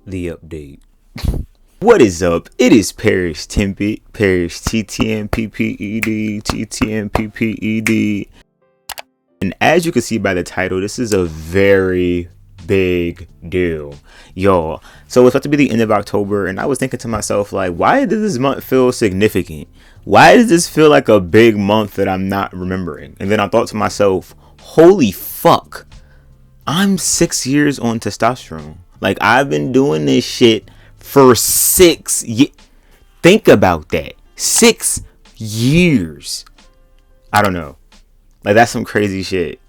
The update. What is up? It is Paristtmpped, Paristtmpped. And as you can see by the title, this is a very big deal, y'all. So it's about to be the end of October, and I was thinking to myself, like, why does this month feel significant? Why does this feel like a big month that I'm not remembering? And then I thought to myself, holy fuck, I'm 6 years on testosterone. Like, I've been doing this shit for 6 years. Think about that. 6 years. I don't know. Like, that's some crazy shit.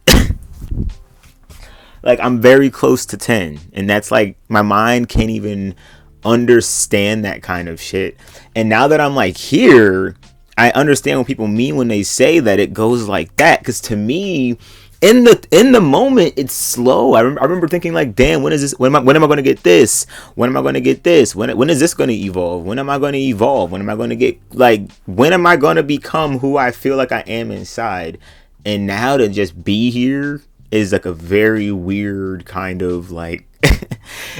Like, I'm very close to 10. And that's like, my mind can't even understand that kind of shit. And now that I'm like here, I understand what people mean when they say that it goes like that. Because to me, in the moment, it's slow. I remember thinking like, damn, when is this? When am I going to get this? When am I going to get this? When is this going to evolve? When am I going to evolve? When am I going to get, like, when am I going to become who I feel like I am inside? And now to just be here is like a very weird kind of like,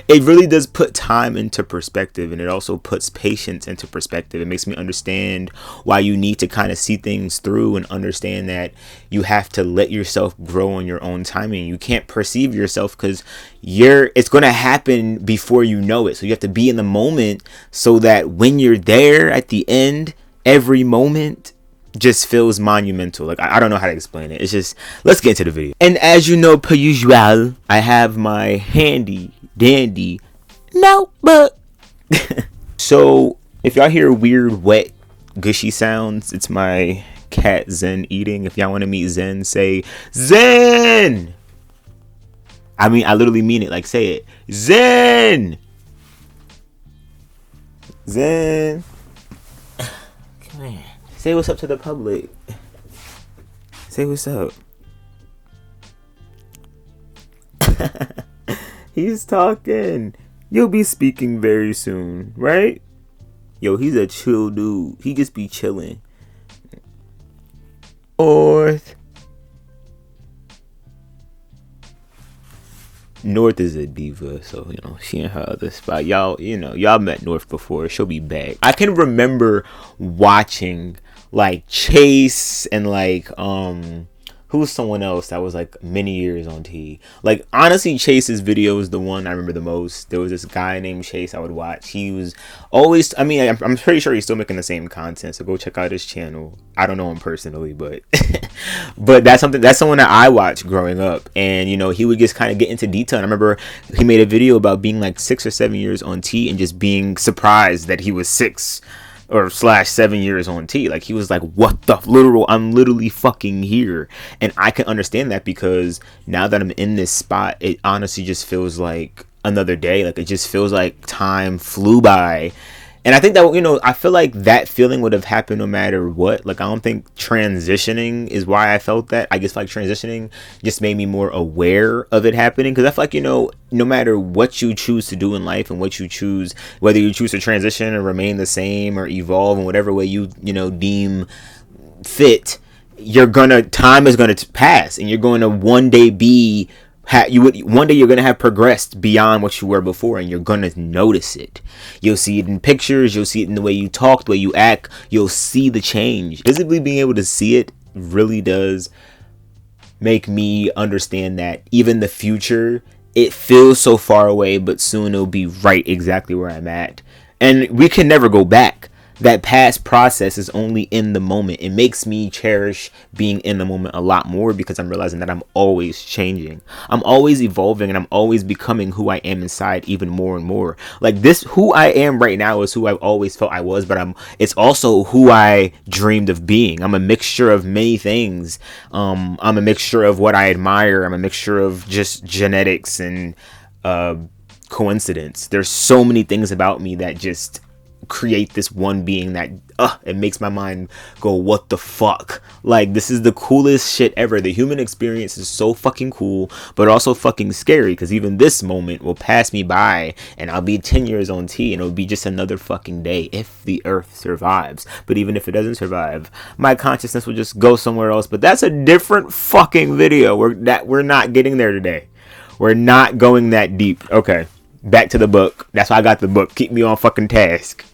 it really does put time into perspective, and it also puts patience into perspective. It makes me understand why you need to kind of see things through and understand that you have to let yourself grow on your own timing. You can't perceive yourself because it's going to happen before you know it. So you have to be in the moment so that when you're there at the end, every moment just feels monumental. Like, I don't know how to explain it. It's just, let's get into the video. And as you know, per usual, I have my handy dandy notebook. So if y'all hear weird, wet, gushy sounds, it's my cat Zen eating. If y'all want to meet Zen, say Zen. I mean, I literally mean it. Like, say it. Zen. Zen. Come here. Say what's up to the public. Say what's up. He's talking. You'll be speaking very soon, right? Yo, he's a chill dude. He just be chilling. North is a diva, so you know she in her other spot. Y'all met North before. She'll be back. I can remember watching like Chase and like who's someone else that was like many years on T. Like, honestly, Chase's video is the one I remember the most. There was this guy named Chase I would watch. He was always, I mean, I'm pretty sure he's still making the same content, so go check out his channel. I don't know him personally, but but that's someone that I watched growing up. And you know, he would just kind of get into detail. And I remember he made a video about being like 6 or 7 years on T and just being surprised that he was 6 or /7 years on T. Like, he was like, what the I'm literally fucking here. And I can understand that because now that I'm in this spot, it honestly just feels like another day. Like, it just feels like time flew by. And I think that, you know, I feel like that feeling would have happened no matter what. Like, I don't think transitioning is why I felt that. I guess like transitioning just made me more aware of it happening. Because I feel like, you know, no matter what you choose to do in life and what you choose, whether you choose to transition or remain the same or evolve in whatever way you know, deem fit, time is gonna pass, and you're going to one day be one day you're going to have progressed beyond what you were before, and you're going to notice it. You'll see it in pictures. You'll see it in the way you talk, the way you act. You'll see the change. Visibly being able to see it really does make me understand that even the future, it feels so far away, but soon it'll be right exactly where I'm at. And we can never go back. That past process is only in the moment. It makes me cherish being in the moment a lot more because I'm realizing that I'm always changing. I'm always evolving, and I'm always becoming who I am inside even more and more. Like, this, who I am right now is who I've always felt I was, but it's also who I dreamed of being. I'm a mixture of many things. I'm a mixture of what I admire. I'm a mixture of just genetics and coincidence. There's so many things about me that just create this one being that it makes my mind go, what the fuck? Like, this is the coolest shit ever. The human experience is so fucking cool, but also fucking scary, because even this moment will pass me by and I'll be 10 years on T, and it'll be just another fucking day if the earth survives. But even if it doesn't survive, my consciousness will just go somewhere else. But that's a different fucking video. We're not getting there today. We're not going that deep. Okay. Back to the book. That's why I got the book. Keep me on fucking task.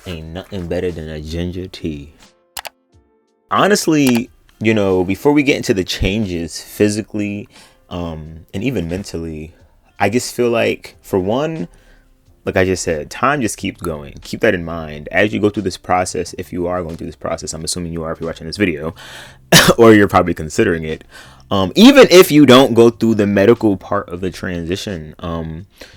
Ain't nothing better than a ginger tea. Honestly, you know, before we get into the changes physically, and even mentally, I just feel like, for one, like I just said, time just keeps going. Keep that in mind as you go through this process. If you are going through this process, I'm assuming you are if you're watching this video, or you're probably considering it. Even if you don't go through the medical part of the transition,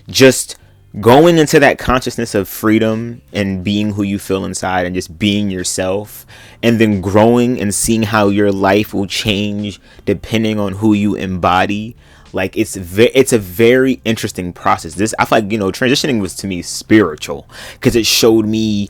just going into that consciousness of freedom and being who you feel inside and just being yourself, and then growing and seeing how your life will change depending on who you embody. Like, it's a very interesting process. I feel like, you know, transitioning was, to me, spiritual, because it showed me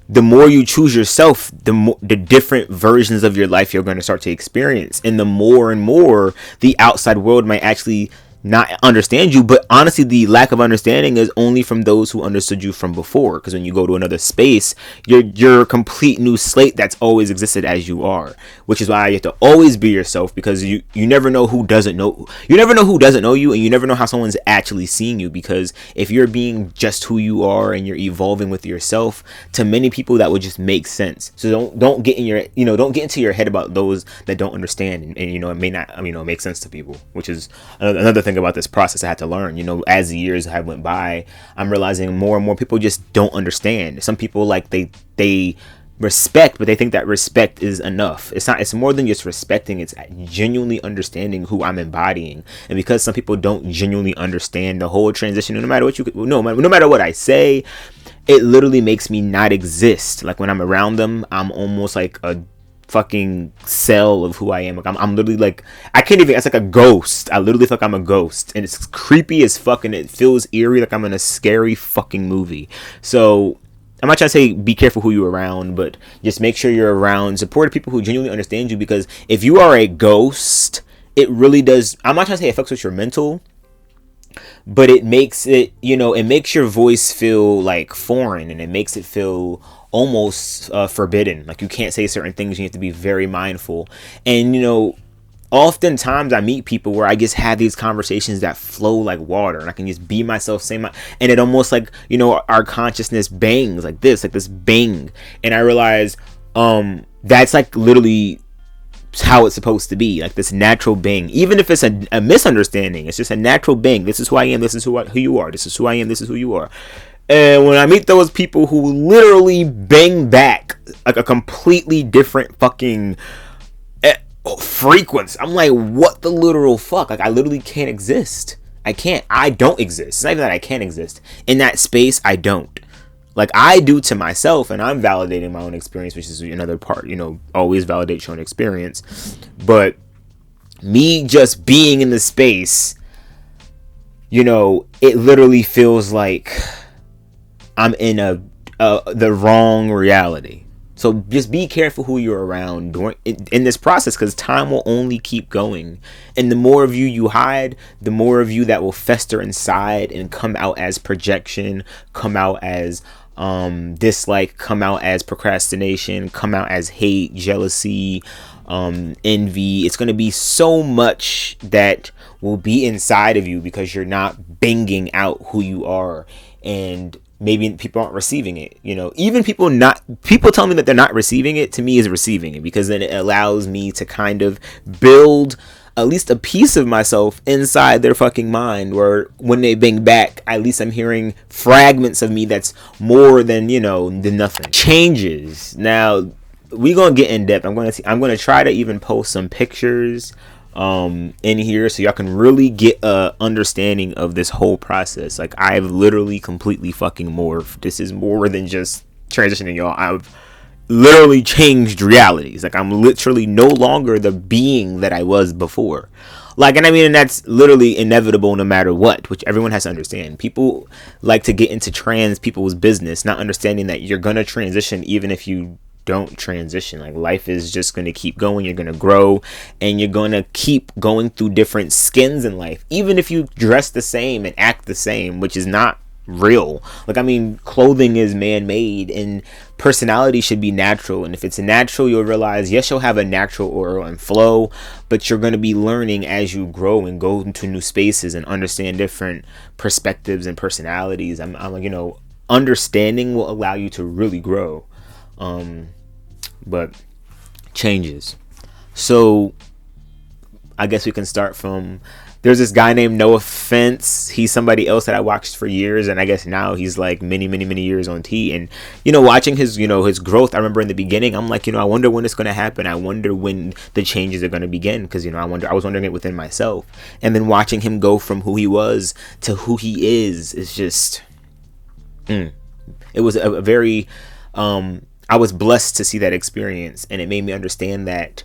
the more you choose yourself, the different versions of your life you're going to start to experience, and the more and more the outside world might actually not understand you. But honestly, the lack of understanding is only from those who understood you from before, because when you go to another space, you're a complete new slate that's always existed as you are, which is why you have to always be yourself, because you never know who doesn't know you, and you never know how someone's actually seeing you. Because if you're being just who you are and you're evolving with yourself, to many people that would just make sense. So don't get into your head about those that don't understand, and you know, it may not, you know, make sense to people, which is another thing about this process I had to learn. You know, as the years have went by, I'm realizing more and more people just don't understand. Some people, like, they respect, but they think that respect is enough. It's not. It's more than just respecting. It's genuinely understanding who I'm embodying. And because some people don't genuinely understand the whole transition, no matter what I say, it literally makes me not exist. Like, when I'm around them, I'm almost like a fucking cell of who I am. Like, I'm literally like, I can't even, it's like a ghost. I literally feel like I'm a ghost, and it's creepy as fuck, and it feels eerie, like I'm in a scary fucking movie. So I'm not trying to say be careful who you're around, but just make sure you're around supportive people who genuinely understand you, because if you are a ghost, it really does, I'm not trying to say it fucks with your mental, but it makes it, you know, it makes your voice feel like foreign, and it makes it feel almost forbidden. Like, you can't say certain things. You have to be very mindful. And, you know, oftentimes I meet people where I just have these conversations that flow like water, and I can just be myself, and it almost, like, you know, our consciousness bangs like this bang, and I realize that's like literally how it's supposed to be, like this natural bang. Even if it's a misunderstanding, it's just a natural bang. This is who I am, this is who you are, this is who I am, this is who you are. And when I meet those people who literally bang back like a completely different fucking frequency, I'm like, what the literal fuck? Like, I literally can't exist. I don't exist. It's not even that I can't exist. In that space, I don't. Like, I do to myself, and I'm validating my own experience, which is another part, you know, always validate your own experience. But me just being in the space, you know, it literally feels like I'm in the wrong reality. So just be careful who you're around in this process, because time will only keep going. And the more of you hide, the more of you that will fester inside and come out as projection, come out as dislike, come out as procrastination, come out as hate, jealousy, envy. It's going to be so much that will be inside of you because you're not banging out who you are. And maybe people aren't receiving it, you know. Even people telling me that they're not receiving it, to me, is receiving it, because then it allows me to kind of build at least a piece of myself inside their fucking mind, where when they bang back, at least I'm hearing fragments of me that's more than, you know, than nothing. Changes. Now, we're gonna get in depth. I'm gonna try to even post some pictures in here so y'all can really get a understanding of this whole process. Like, I've literally completely fucking morphed. This is more than just transitioning, y'all. I've literally changed realities. Like, I'm literally no longer the being that I was before. Like, and I mean, and that's literally inevitable no matter what, which everyone has to understand. People like to get into trans people's business, not understanding that you're gonna transition even if you don't transition. Like, life is just going to keep going. You're going to grow, and you're going to keep going through different skins in life, even if you dress the same and act the same, which is not real. Like, I mean, clothing is man-made and personality should be natural. And if it's natural, you'll realize, yes, you'll have a natural aura and flow, but you're going to be learning as you grow and go into new spaces and understand different perspectives and personalities. I'm understanding will allow you to really grow. But changes. So I guess we can start from, there's this guy named No Offense. He's somebody else that I watched for years, and I guess now he's like many years on T. And watching his his growth, I remember in the beginning, I'm like, I wonder when it's going to happen. I wonder when the changes are going to begin, because I was wondering it within myself. And then watching him go from who he was to who he is just it was a very I was blessed to see that experience, and it made me understand that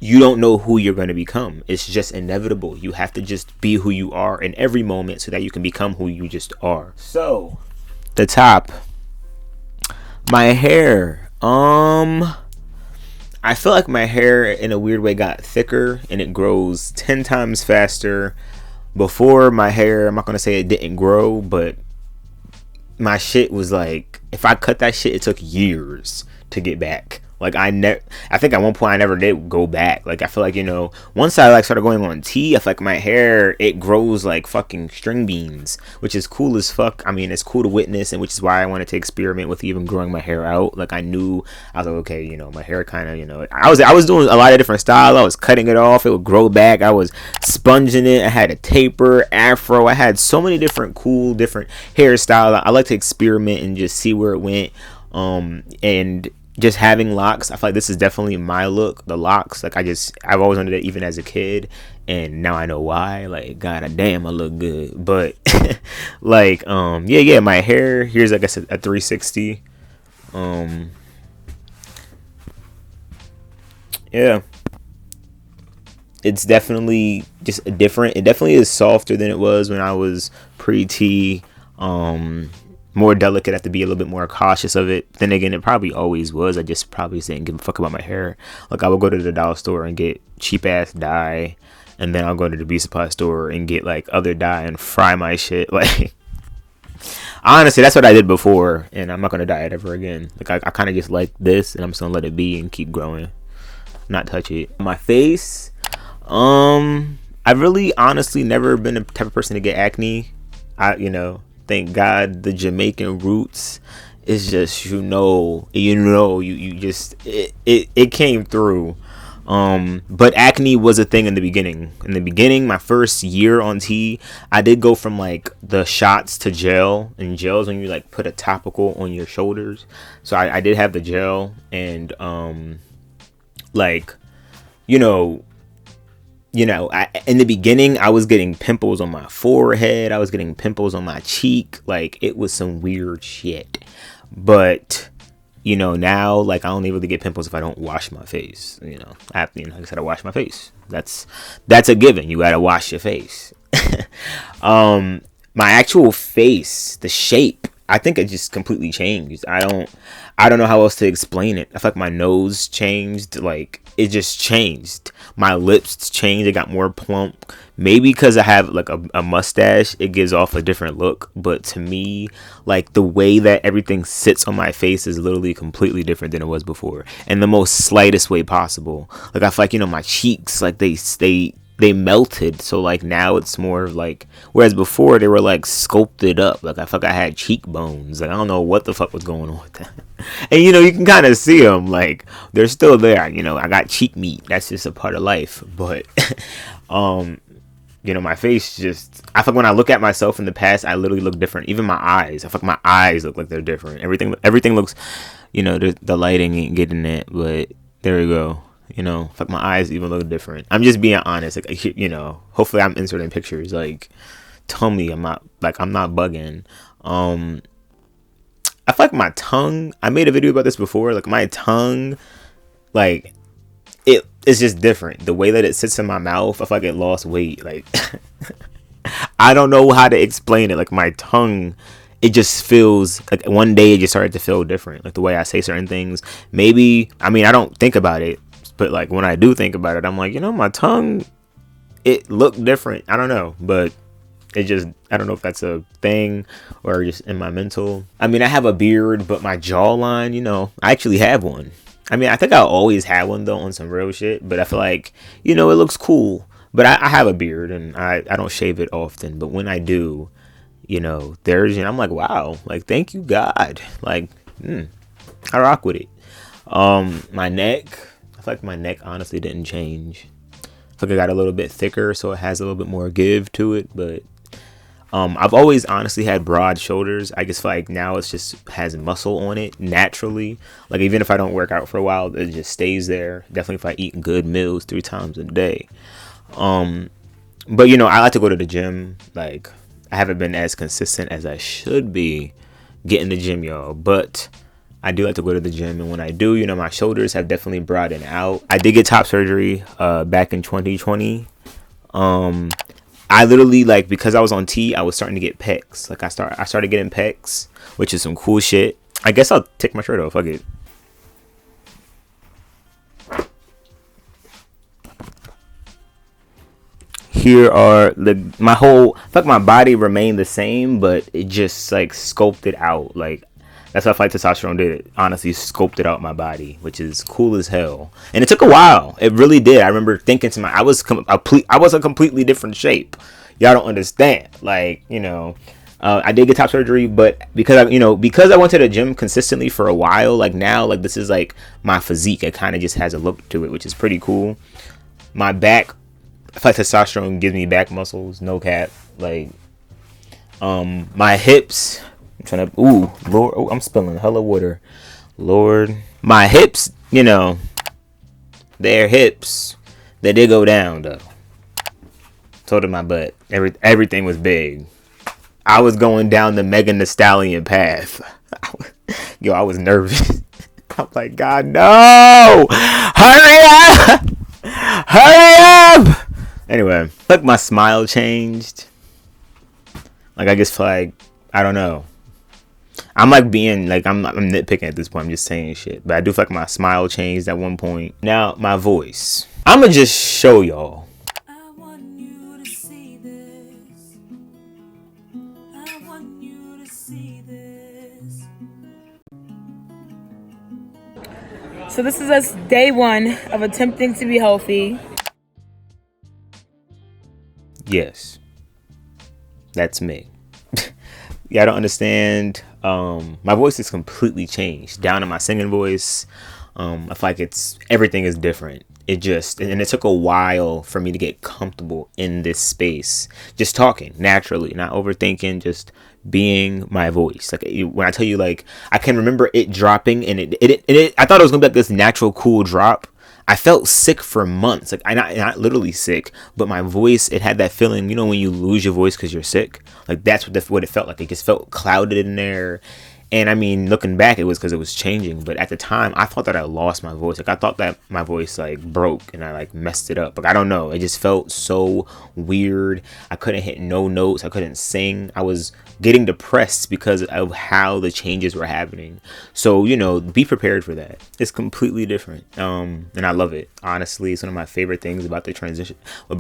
you don't know who you're going to become. It's just inevitable. You have to just be who you are in every moment so that you can become who you just are. So, the top. My hair. I feel like my hair in a weird way got thicker and it grows 10 times faster. Before, my hair, I'm not going to say it didn't grow, but my shit was like, if I cut that shit, it took years to get back. Like, I think at one point I never did go back. Like, I feel like, once I started going on T, I feel like my hair, it grows like fucking string beans, which is cool as fuck. I mean, it's cool to witness, and which is why I wanted to experiment with even growing my hair out. Like, I was like, okay, my hair kind of, I was doing a lot of different styles. I was cutting it off, it would grow back. I was sponging it. I had a taper, afro. I had so many different cool, different hairstyles. I like to experiment and just see where it went. And just having locks, I feel like this is definitely my look. The locks, like, I've always wanted it even as a kid, and now I know why. Like, god damn, I look good. But like, yeah, my hair here's, like I said, a 360. Yeah, it's definitely just different. It definitely is softer than it was when I was pre-T. More delicate. I have to be a little bit more cautious of it. Then again, it probably always was. I just probably didn't give a fuck about my hair. Like, I would go to the dollar store and get cheap ass dye, and then I'll go to the beauty supply store and get like other dye and fry my shit. Like, honestly, that's what I did before, and I'm not gonna dye it ever again. Like, I kind of just like this, and I'm just gonna let it be and keep growing, not touch it. My face, I've really honestly never been the type of person to get acne. Thank God the Jamaican roots is just, you just, it came through. But acne was a thing in the beginning. In the beginning, my first year on T, I did go from like the shots to gel, and gel's when you like put a topical on your shoulders. So I did have the gel, and in the beginning, I was getting pimples on my forehead. I was getting pimples on my cheek. Like, it was some weird shit. But, now, like, I don't really get pimples if I don't wash my face. Like I said, I wash my face. That's a given. You gotta wash your face. My actual face, the shape, I think it just completely changed. I don't know how else to explain it. I feel like my nose changed. Like, it just changed. My lips changed. It got more plump. Maybe because I have like a mustache, it gives off a different look. But to me, like, the way that everything sits on my face is literally completely different than it was before, in the most slightest way possible. Like, I feel like, my cheeks, like, they melted. So like now it's more of like, whereas before they were like sculpted up. Like, I feel like I had cheekbones. Like, I don't know what the fuck was going on with that. And you can kind of see them, like, they're still there. I got cheek meat. That's just a part of life. But my face just, I feel like when I look at myself in the past, I literally look different. Even my eyes, I feel like my eyes look like they're different. Everything looks, the lighting ain't getting it, but there we go. Fuck, my eyes even look different. I'm just being honest. Like, hopefully I'm inserting pictures. Like, tell me I'm not bugging. I feel like my tongue, I made a video about this before. Like, my tongue, like, it's just different. The way that it sits in my mouth, I feel like it lost weight. Like, I don't know how to explain it. Like, my tongue, it just feels like one day it just started to feel different. Like, the way I say certain things. Maybe, I don't think about it. But like, when I do think about it, I'm like, my tongue, it looked different. I don't know, but It just, I don't know if that's a thing or just in my mental. I mean, I have a beard, but my jawline, I actually have one. I mean, I think I always had one though on some real shit, but I feel like, it looks cool. But I have a beard and I don't shave it often. But when I do, I'm like, wow, like, thank you, God. Like, I rock with it. My neck, I feel like my neck honestly didn't change. I feel like I got a little bit thicker, so it has a little bit more give to it. But I've always honestly had broad shoulders. I just feel like now it's just has muscle on it naturally. Like, even if I don't work out for a while, it just stays there. Definitely if I eat good meals 3 times a day. But I like to go to the gym. Like, I haven't been as consistent as I should be getting the gym, y'all. But I do like to go to the gym, and when I do, my shoulders have definitely broadened out. I did get top surgery back in 2020. I literally, like, because I was on T, I was starting to get pecs. Like, I started getting pecs, which is some cool shit. I guess I'll take my shirt off. Fuck it. Here are my body remained the same, but it just like sculpted out. Like, that's how testosterone did it. Honestly, sculpted out my body, which is cool as hell. And it took a while. It really did. I remember thinking to I was a completely different shape. Y'all don't understand. Like, I did get top surgery, but because I went to the gym consistently for a while, like now, like this is like my physique. It kind of just has a look to it, which is pretty cool. My back, I feel like testosterone gives me back muscles, no cap. Like, my hips, I'm trying to, Lord, I'm spilling hella water. Lord, my hips, they're hips. They did go down though. So did my butt. Everything was big. I was going down the Megan Thee Stallion path. Yo, I was nervous. I'm like, God, no! Hurry up! Hurry up! Anyway, like my smile changed. Like, I just feel like, I don't know. I'm like being like I'm nitpicking at this point. I'm just saying shit, but I do feel like my smile changed at one point. Now my voice. I'ma just show y'all. I want you to see this. I want you to see this. So this is us day 1 of attempting to be healthy. Yes, that's me. Yeah, I don't understand. My voice is completely changed. Down to my singing voice. I feel like everything is different. It took a while for me to get comfortable in this space. Just talking naturally, not overthinking, just being my voice. Like, when I tell you, like, I can remember it dropping, and I thought it was gonna be like this natural, cool drop. I felt sick for months. Like, not literally sick, but my voice, it had that feeling, when you lose your voice because you're sick. Like, that's what it felt like. It just felt clouded in there. And I mean, looking back, it was because it was changing. But at the time, I thought that I lost my voice. Like, I thought that my voice, like, broke and I, like, messed it up. Like, I don't know. It just felt so weird. I couldn't hit no notes. I couldn't sing. I was getting depressed because of how the changes were happening. So, be prepared for that. It's completely different. And I love it. Honestly, it's one of my favorite things about the transition. I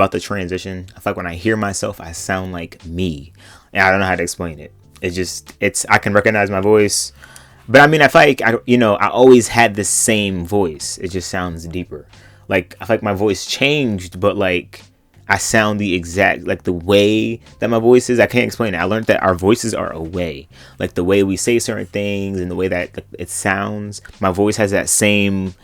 feel like when I hear myself, I sound like me. And I don't know how to explain it. I can recognize my voice, but I mean, I feel like I always had the same voice. It just sounds deeper. Like, I feel like my voice changed, but like I sound the exact, like, the way that my voice is. I can't explain it. I learned that our voices are a way, like the way we say certain things and the way that it sounds. My voice has that same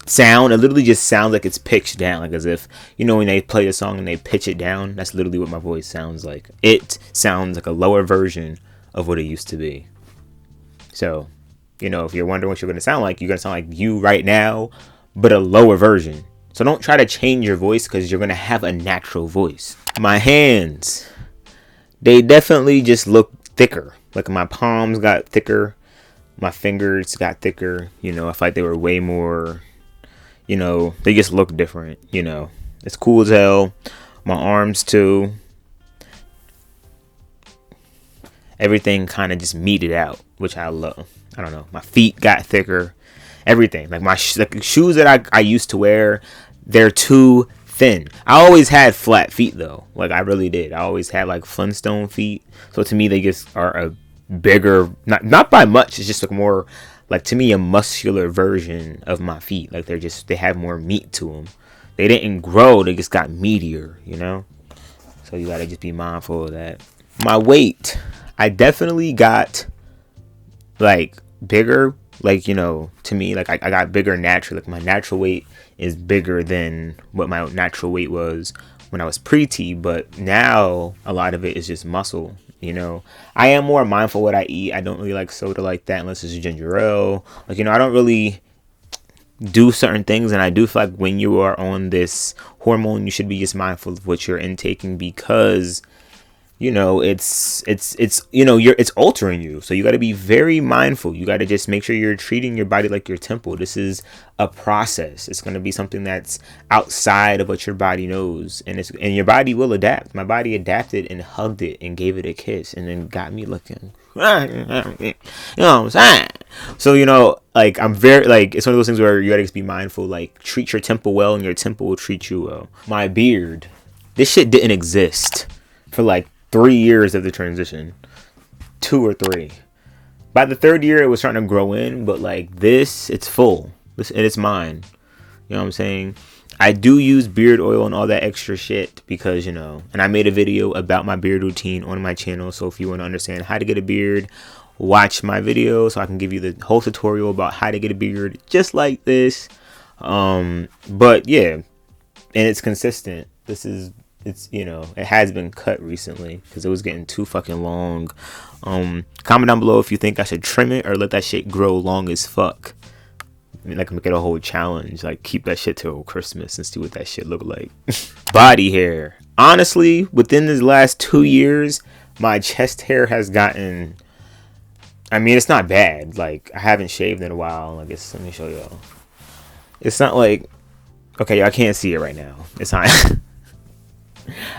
sound. It literally just sounds like it's pitched down, like as if when they play a song and they pitch it down. That's literally what my voice sounds like. It sounds like a lower version of what it used to be. So if you're wondering what you're going to sound like, you're going to sound like you right now, but a lower version. So don't try to change your voice, because you're going to have a natural voice. My hands, they definitely just look thicker. Like, my palms got thicker, my fingers got thicker. I feel like they were way more, they just look different. It's cool as hell. My arms too. Everything kind of just meted out, which I love. I don't know. My feet got thicker. Everything. Like, my shoes that I used to wear, they're too thin. I always had flat feet though. Like I really did. I always had like Flintstone feet. So to me, they just are a bigger, not by much. It's just like more, like to me, a muscular version of my feet. Like they have more meat to them. They didn't grow. They just got meatier, you know. So you gotta just be mindful of that. My weight, I definitely got like bigger. Like, you know, to me, like I got bigger naturally. Like my natural weight is bigger than what my natural weight was when I was pre-T, but now a lot of it is just muscle. You know, I am more mindful what I eat. I don't really like soda like that unless it's ginger ale. Like, you know, I don't really do certain things, and I do feel like when you are on this hormone, you should be just mindful of what you're intaking, because you know it's you know it's altering you. So you got to be very mindful. You got to just make sure you're treating your body like your temple. This is a process. It's going to be something that's outside of what your body knows, and your body will adapt. My body adapted and hugged it and gave it a kiss and then got me looking. You know what I'm saying? So, you know, like I'm very, like, it's one of those things where you gotta just be mindful. Like, treat your temple well and your temple will treat you well. My beard, this shit didn't exist for like 3 years of the transition. 2 or 3. By the 3rd year, it was starting to grow in, but like this, it's full. And it's mine. You know what I'm saying? I do use beard oil and all that extra shit because, you know, and I made a video about my beard routine on my channel. So if you want to understand how to get a beard, watch my video so I can give you the whole tutorial about how to get a beard just like this. But yeah, and it's consistent. It's, you know, it has been cut recently because it was getting too fucking long. Comment down below if you think I should trim it or let that shit grow long as fuck. I mean, like, make it a whole challenge. Like, keep that shit till Christmas and see what that shit look like. Body hair. Honestly, within this last 2 years, my chest hair has gotten, I mean, it's not bad. Like, I haven't shaved in a while. I guess, let me show y'all. It's not like, okay, I can't see it right now. It's not.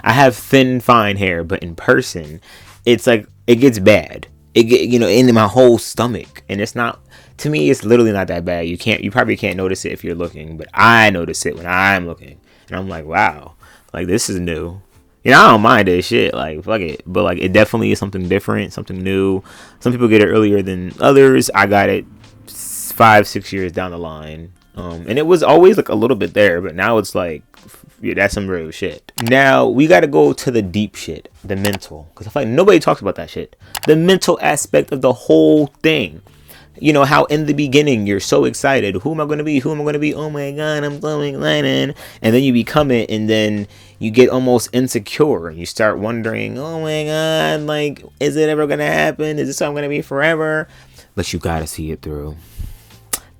I have thin, fine hair, but in person, it's like, it gets bad. It get, you know, in my whole stomach. And it's not, to me, it's literally not that bad. You probably can't notice it if you're looking, but I notice it when I'm looking. And I'm like, wow, like, this is new. You know, I don't mind this shit. Like, fuck it. But, like, it definitely is something different, something new. Some people get it earlier than others. I got it 5-6 years down the line. And it was always, like, a little bit there, but now it's like, yeah, that's some real shit. Now, we got to go to the deep shit, the mental. Because I feel like nobody talks about that shit. The mental aspect of the whole thing. You know, how in the beginning you're so excited. Who am I going to be? Who am I going to be? Oh my God, I'm so excited. And then you become it, and then you get almost insecure. And you start wondering, oh my God, like, is it ever going to happen? Is this how I'm going to be forever? But you got to see it through.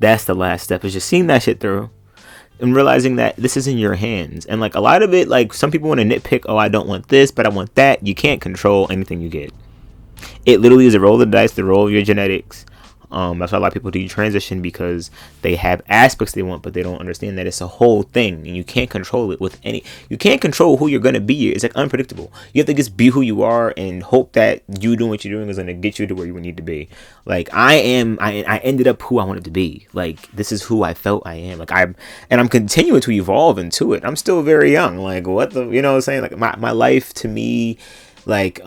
That's the last step, is just seeing that shit through. And realizing that this is in your hands. And like a lot of it, like some people want to nitpick, oh, I don't want this, but I want that. You can't control anything you get. It literally is a roll of the dice, the roll of your genetics. That's why a lot of people do transition, because they have aspects they want, but they don't understand that it's a whole thing, and you can't control it with any. You can't control who you're gonna be. It's like unpredictable. You have to just be who you are and hope that you doing what you're doing is gonna get you to where you need to be. Like I ended up who I wanted to be. Like this is who I felt I am. Like I'm continuing to evolve into it. I'm still very young. Like what the, you know what I'm saying? Like my life to me, like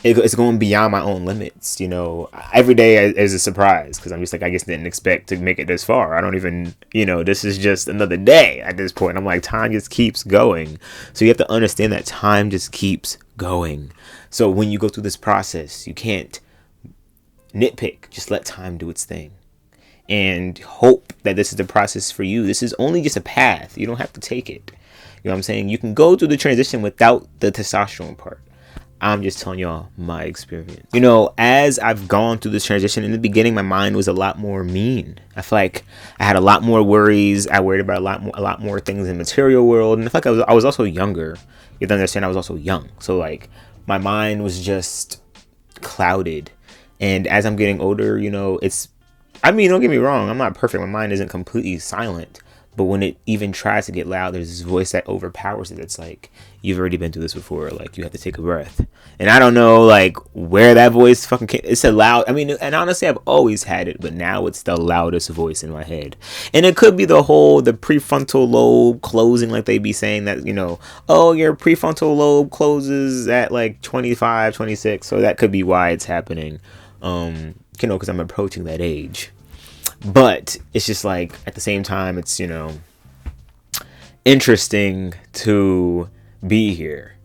it's going beyond my own limits, you know. Every day is a surprise, because I'm just like, I just didn't expect to make it this far. I don't even, you know, this is just another day at this point. I'm like, time just keeps going. So you have to understand that time just keeps going. So when you go through this process, you can't nitpick. Just let time do its thing. And hope that this is the process for you. This is only just a path. You don't have to take it. You know what I'm saying? You can go through the transition without the testosterone part. I'm just telling y'all my experience. You know, as I've gone through this transition, in the beginning, my mind was a lot more mean. I feel like I had a lot more worries. I worried about a lot more things in the material world. And I feel like I was also younger. You have to understand, I was also young. So, like, my mind was just clouded. And as I'm getting older, you know, I mean, don't get me wrong. I'm not perfect. My mind isn't completely silent. But when it even tries to get loud, there's this voice that overpowers it. It's like, you've already been through this before. Like, you have to take a breath. And I don't know, like, where that voice fucking came. It's a loud, I mean, and honestly, I've always had it, but now it's the loudest voice in my head. And it could be the prefrontal lobe closing, like they be saying that, oh, your prefrontal lobe closes at like 25, 26. So that could be why it's happening. Because I'm approaching that age. But it's just like, at the same time, it's, interesting to be here.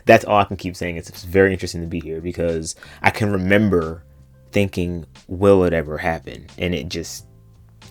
That's all I can keep saying. It's very interesting to be here because I can remember thinking, will it ever happen? And it just,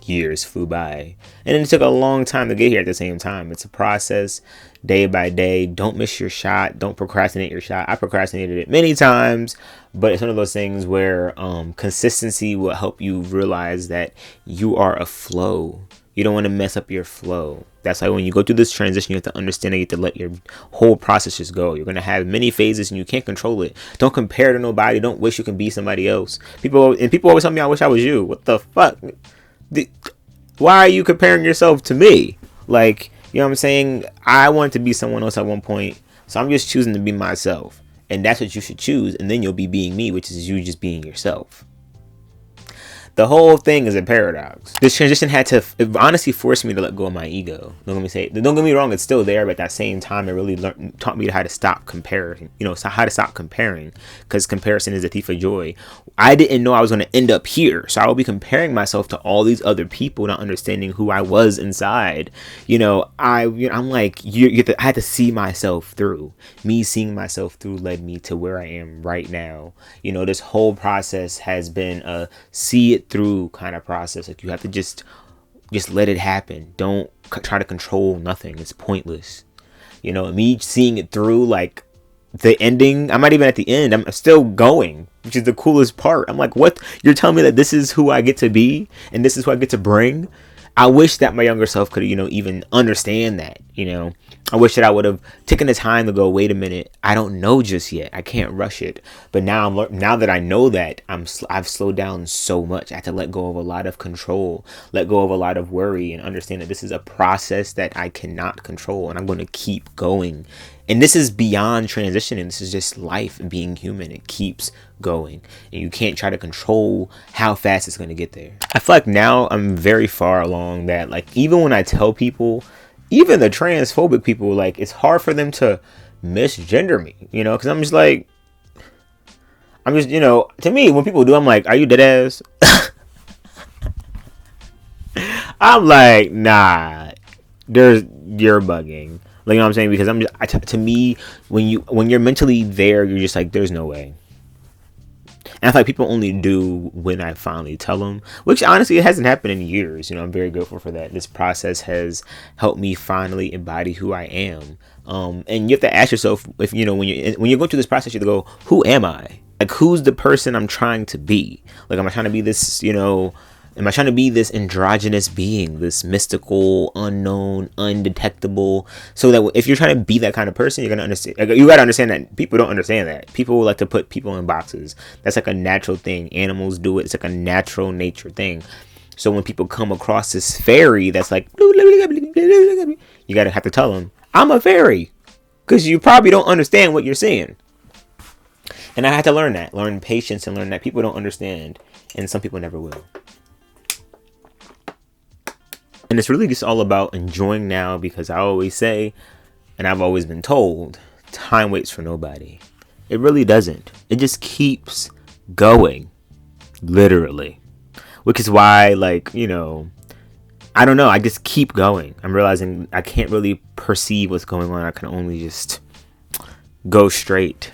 years flew by. And it took a long time to get here at the same time. It's a process, day by day. Don't miss your shot. Don't procrastinate your shot. I procrastinated it many times, but it's one of those things where consistency will help you realize that you are a flow. You don't want to mess up your flow. That's why when you go through this transition, you have to understand that you have to let your whole process just go. You're going to have many phases and you can't control it. Don't compare to nobody. Don't wish you can be somebody else. People always tell me, I wish I was you. What the fuck? Why are you comparing yourself to me? Like, you know what I'm saying? I wanted to be someone else at one point, so I'm just choosing to be myself. And that's what you should choose, and then you'll be being me, which is you just being yourself. The whole thing is a paradox. This transition it honestly forced me to let go of my ego. Don't get me wrong, it's still there, but at that same time, it really taught me how to stop comparing. How to stop comparing, because comparison is a thief of joy. I didn't know I was going to end up here, so I will be comparing myself to all these other people, not understanding who I was inside. I'm like, I had to see myself through. Me seeing myself through led me to where I am right now. This whole process has been a see it through kind of process. Like, you have to just let it happen. Don't try to control nothing. It's pointless. Me seeing it through, like the ending, I'm not even at the end. I'm still going, which is the coolest part. I'm like, what? You're telling me that this is who I get to be and this is who I get to bring? I wish that my younger self could, even understand that. I wish that I would have taken the time to go, wait a minute, I don't know just yet. I can't rush it. But now that I know that, I've slowed down so much. I have to let go of a lot of control, let go of a lot of worry, and understand that this is a process that I cannot control, and I'm going to keep going. And this is beyond transitioning. This is just life and being human. It keeps going. And you can't try to control how fast it's going to get there. I feel like now I'm very far along that, like, even when I tell people, even the transphobic people, like, it's hard for them to misgender me, because I'm just, to me, when people do, I'm like, are you dead ass? I'm like, nah, you're bugging. Like, you know what I'm saying? Because to me, when you're mentally there, you're just like, there's no way. And I feel like people only do when I finally tell them, which honestly, it hasn't happened in years. I'm very grateful for that. This process has helped me finally embody who I am. And you have to ask yourself, if when you're going through this process, you have to go, who am I? Like, who's the person I'm trying to be? Like, am I trying to be this, am I trying to be this androgynous being, this mystical, unknown, undetectable? So that if you're trying to be that kind of person, you're going to understand. You got to understand that people don't understand that. People like to put people in boxes. That's like a natural thing. Animals do it. It's like a natural nature thing. So when people come across this fairy that's like, you got to have to tell them, I'm a fairy. Because you probably don't understand what you're seeing. And I had to learn patience and learn that people don't understand. And some people never will. And it's really just all about enjoying now, because I always say, and I've always been told, time waits for nobody. It really doesn't. It just keeps going. Literally. Which is why, I don't know. I just keep going. I'm realizing I can't really perceive what's going on. I can only just go straight.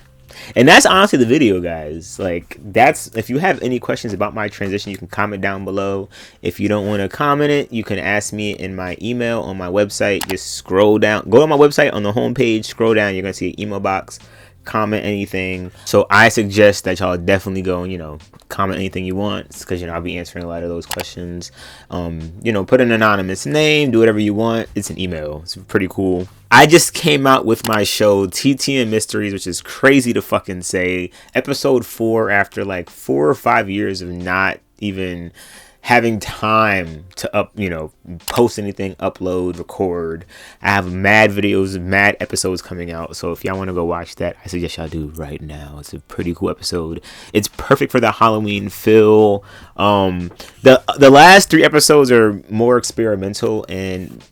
And that's honestly the video, guys. If you have any questions about my transition, you can comment down below. If you don't want to comment it, you can ask me in my email on my website. Just scroll down, go to my website on the homepage, scroll down, you're going to see an email box. Comment anything. So I suggest that y'all definitely go and, comment anything you want, because, I'll be answering a lot of those questions. Put an anonymous name, do whatever you want. It's an email. It's pretty cool. I just came out with my show, TTM Mysteries, which is crazy to fucking say. Episode 4 after 4 or 5 years of not even having time to post anything, upload, record. I have mad videos, mad episodes coming out. So if y'all want to go watch that, I suggest y'all do right now. It's a pretty cool episode. It's perfect for the Halloween feel. The last 3 episodes are more experimental, and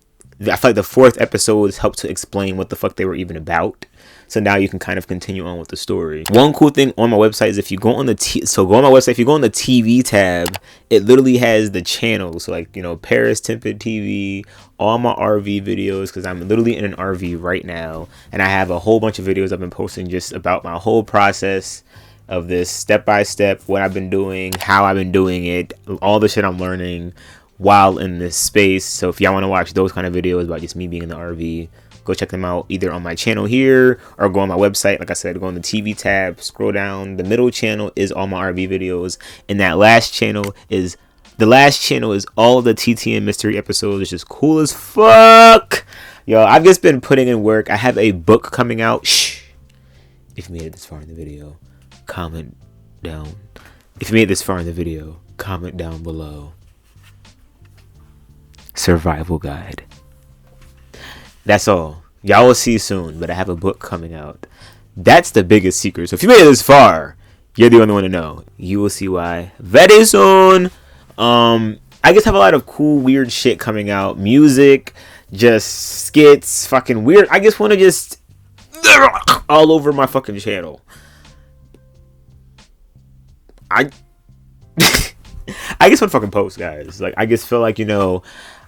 I feel like the 4th episode helped to explain what the fuck they were even about. So now you can kind of continue on with the story. One cool thing on my website is if you go on the TV tab, it literally has the channels. So like, Paristtmpped TV, all my RV videos, because I'm literally in an RV right now, and I have a whole bunch of videos I've been posting just about my whole process of this, step by step, what I've been doing, how I've been doing it, all the shit I'm learning while in this space. So if y'all want to watch those kind of videos about just me being in the RV, go check them out either on my channel here or go on my website. Like I said, go on the TV tab, scroll down. The middle channel is all my RV videos, and the last channel is all the TTN mystery episodes, which is cool as fuck. Yo, I've just been putting in work. I have a book coming out. Shh. If you made it this far in the video, comment down. If you made it this far in the video, comment down below. Survival guide. That's all. Y'all will see soon, but I have a book coming out. That's the biggest secret. So if you made it this far, you're the only one to know. You will see why very soon. I just have a lot of cool, weird shit coming out. Music, just skits, fucking weird. I just want to just all over my fucking channel. I just want to fucking post, guys. Like, I just feel like,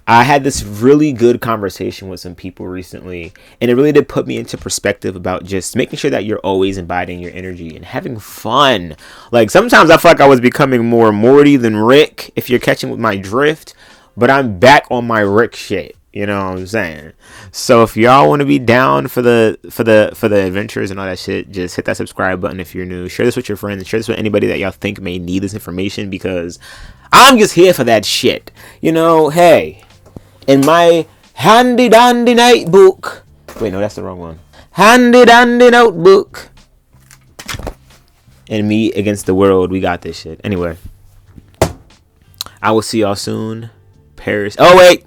I had this really good conversation with some people recently, and it really did put me into perspective about just making sure that you're always embodying your energy and having fun. Like, sometimes I feel like I was becoming more Morty than Rick, if you're catching with my drift, but I'm back on my Rick shit. You know what I'm saying? So if y'all want to be down for the adventures and all that shit, just hit that subscribe button if you're new. Share this with your friends. Share this with anybody that y'all think may need this information, because I'm just here for that shit. Hey. In my handy dandy notebook. Wait, no, that's the wrong one. Handy dandy notebook. And me against the world. We got this shit. Anyway. I will see y'all soon. Paris. Oh, wait.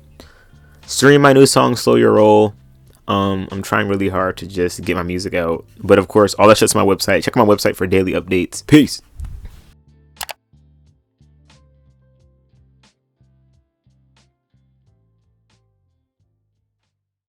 Stream my new song, Slow Your Roll. I'm trying really hard to just get my music out. But of course, all that shit's on my website. Check my website for daily updates. Peace.